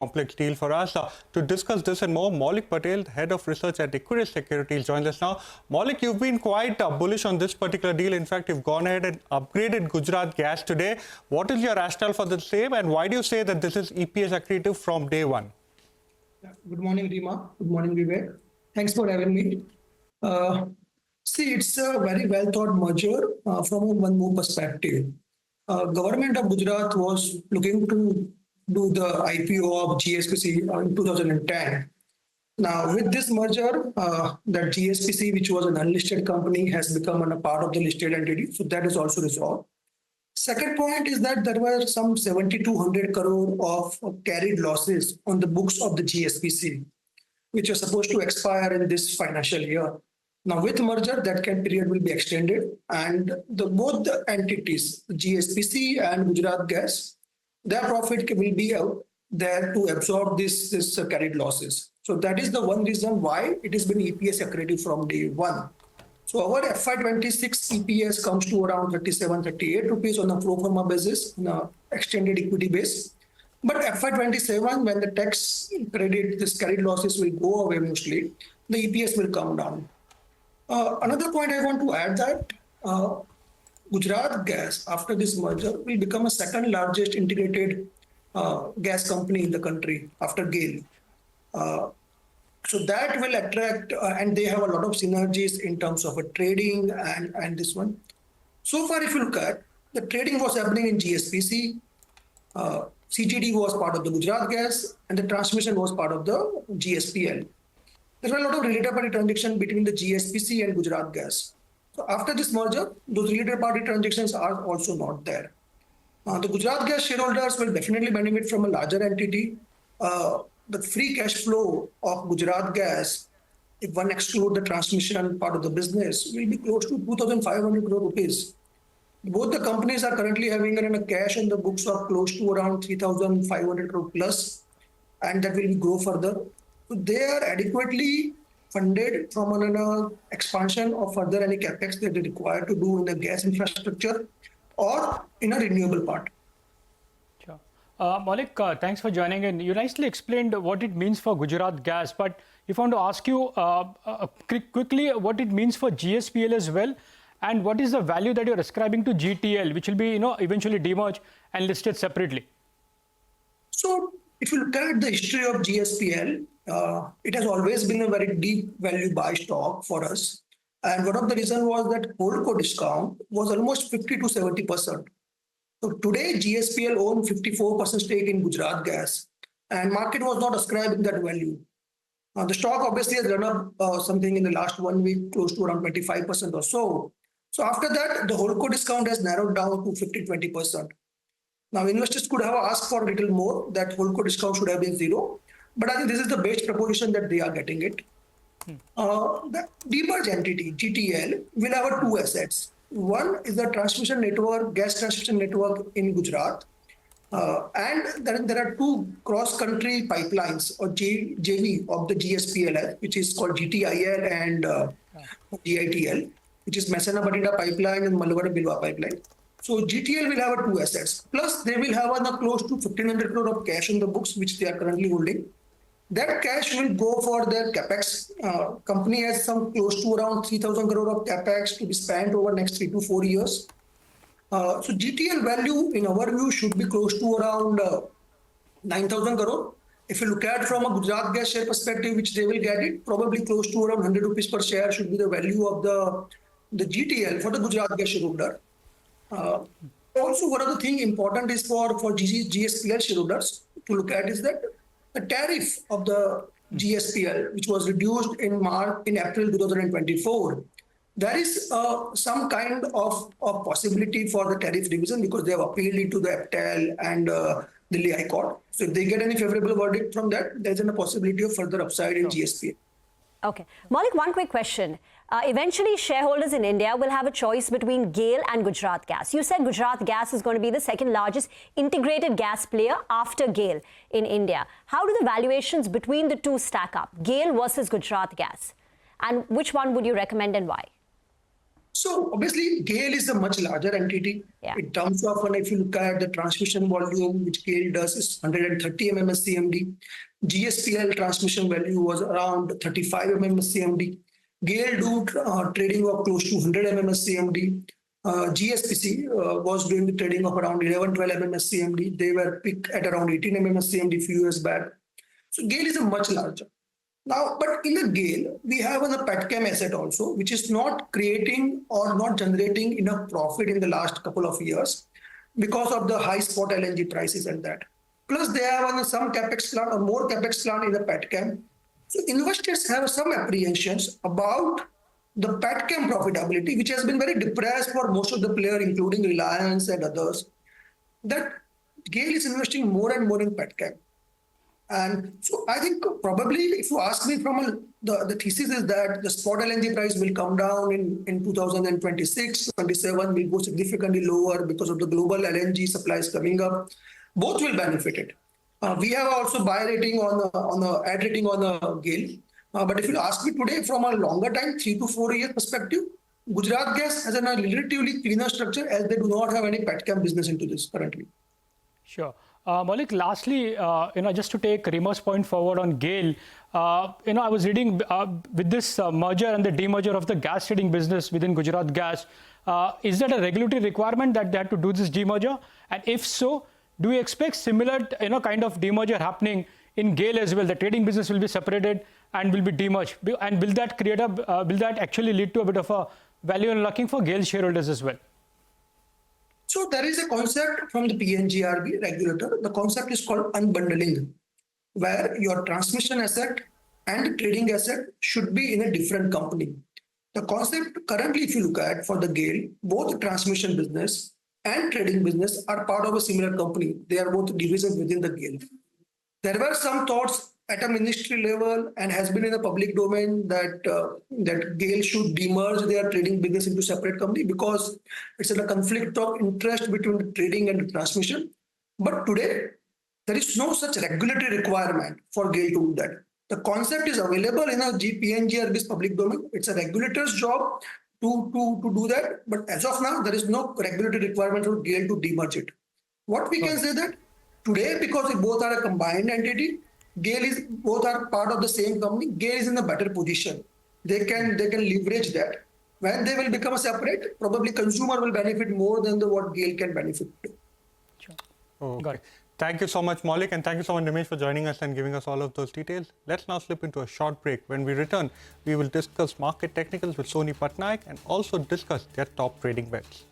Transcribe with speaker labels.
Speaker 1: Complex deal for us. To discuss this and more, Maulik Patel, Head of Research at Equirus Securities, joins us now. Maulik, you've been quite bullish on this particular deal. In fact, you've gone ahead and upgraded Gujarat Gas today. What is your rationale for the same, and why do you say that this is EPS accretive from day one?
Speaker 2: Good morning, Rima. Good morning, Vivek. Thanks for having me. See, it's a very well thought merger from one more perspective. Government of Gujarat was looking to do the IPO of GSPC in 2010. Now, with this merger, that GSPC, which was an unlisted company, has become a part of the listed entity. So that is also resolved. Second point is that there were some 7,200 crore of carried losses on the books of the GSPC, which are supposed to expire in this financial year. Now, with merger, that period will be extended, and both the entities, GSPC and Gujarat Gas, their profit will be there to absorb this carried losses. So that is the one reason why it has been EPS accretive from day one. So our FY26 EPS comes to around 37-38 rupees on a pro forma basis, on an extended equity base. But FY27, when the tax credit, this carried losses will go away mostly, the EPS will come down. Another point I want to add that Gujarat Gas, after this merger, will become a second largest integrated gas company in the country after Gail. So that will attract, and they have a lot of synergies in terms of trading and this one. So far, if you look at, the trading was happening in GSPC, CGD was part of the Gujarat Gas, and the transmission was part of the GSPL. There were a lot of related party transactions between the GSPC and Gujarat Gas. So after this merger, those related party transactions are also not there. The Gujarat Gas shareholders will definitely benefit from a larger entity. The free cash flow of Gujarat Gas, if one exclude the transmission part of the business, will be close to 2,500 crore rupees. Both the companies are currently having a cash on the books of close to around 3,500 crore plus, and that will grow further. So they are adequately funded from an expansion or further any capex that they require to do in the gas infrastructure or in a renewable part.
Speaker 3: Sure. Maulik, thanks for joining in. You nicely explained what it means for Gujarat Gas, but if I want to ask you quickly what it means for GSPL as well, and what is the value that you're ascribing to GTL, which will be eventually demerged and listed separately? So
Speaker 2: if you look at the history of GSPL, it has always been a very deep value buy stock for us. And one of the reasons was that holdco discount was almost 50 to 70%. So today, GSPL owns 54% stake in Gujarat Gas, and market was not ascribing that value. The stock obviously has run up something in the last 1 week, close to around 25% or so. So after that, the holdco discount has narrowed down to 15-20%. Now, investors could have asked for a little more, that holdco discount should have been zero. But I think this is the best proposition that they are getting it. The demerged entity, GTL, will have two assets. One is the transmission network, gas transmission network in Gujarat. And then there are two cross-country pipelines or JV of the GSPL, which is called GTIL and GITL, which is Mehsana-Bathinda pipeline and Malwada-Bilwa pipeline. So GTL will have two assets. Plus, they will have close to 1,500 crore of cash in the books, which they are currently holding. That cash will go for their capex. Company has some close to around 3,000 crore of capex to be spent over next 3 to 4 years. So GTL value, in our view, should be close to around 9,000 crore. If you look at from a Gujarat Gas share perspective, which they will get it, probably close to around 100 rupees per share should be the value of the GTL for the Gujarat Gas shareholder. Also, one of the things important is for GSPL shareholders to look at is that the tariff of the GSPL, which was reduced in April 2024, there is some kind of possibility for the tariff revision because they have appealed it to the APTEL and Delhi High Court. So if they get any favorable verdict from that, there's a possibility of further upside in GSPL.
Speaker 4: Okay. Maulik, one quick question. Eventually, shareholders in India will have a choice between Gail and Gujarat Gas. You said Gujarat Gas is going to be the second largest integrated gas player after Gail in India. How do the valuations between the two stack up, Gail versus Gujarat Gas? And which one would you recommend and why?
Speaker 2: So obviously, GAIL is a much larger entity.
Speaker 4: Yeah.
Speaker 2: In terms of, and if you look at the transmission volume, which GAIL does is 130 MMSCMD. GSPL transmission value was around 35 MMSCMD. GAIL do trading of close to 100 MMSCMD. GSPC was doing the trading of around 11-12 MMSCMD. They were peaked at around 18 MMSCMD a few years back. So GAIL is a much larger. Now, but in the GAIL, we have a petchem asset also, which is not creating or not generating enough profit in the last couple of years because of the high spot LNG prices and that. Plus, they have some capex plan or more capex plan in the petchem. So investors have some apprehensions about the petchem profitability, which has been very depressed for most of the players, including Reliance and others, that GAIL is investing more and more in petchem. And so I think probably if you ask me from the thesis is that the spot LNG price will come down in 2026, 27 will go significantly lower because of the global LNG supplies coming up. Both will benefit it. We have also buy rating ad rating on GAIL. But if you ask me today from a longer time, 3 to 4 year perspective, Gujarat Gas has a relatively cleaner structure as they do not have any petchem business into this currently.
Speaker 3: Sure. Maulik, lastly, just to take Rima's point forward on GAIL, I was reading with this merger and the demerger of the gas trading business within Gujarat Gas, is that a regulatory requirement that they had to do this demerger? And if so, do we expect similar, kind of demerger happening in GAIL as well? The trading business will be separated and will be demerged. And will that will that actually lead to a bit of a value unlocking for GAIL shareholders as well?
Speaker 2: So there is a concept from the PNGRB regulator. The concept is called unbundling, where your transmission asset and trading asset should be in a different company. The concept currently, if you look at for the GAIL, both transmission business and trading business are part of a similar company. They are both divisions within the GAIL. There were some thoughts at a ministry level and has been in the public domain that GAIL should demerge their trading business into separate company because it's a conflict of interest between the trading and the transmission. But today, there is no such regulatory requirement for GAIL to do that. The concept is available in a PNGRB's public domain. It's a regulator's job to do that. But as of now, there is no regulatory requirement for GAIL to demerge it. What we can say that today, because we both are a combined entity, both are part of the same company. GAIL is in a better position. They can leverage that. When they will become a separate, probably consumer will benefit more than what GAIL can benefit.
Speaker 3: Sure.
Speaker 1: Okay.
Speaker 3: Got it.
Speaker 1: Thank you so much, Maulik, and thank you so much, Nimesh, for joining us and giving us all of those details. Let's now slip into a short break. When we return, we will discuss market technicals with Soni Patnaik and also discuss their top trading bets.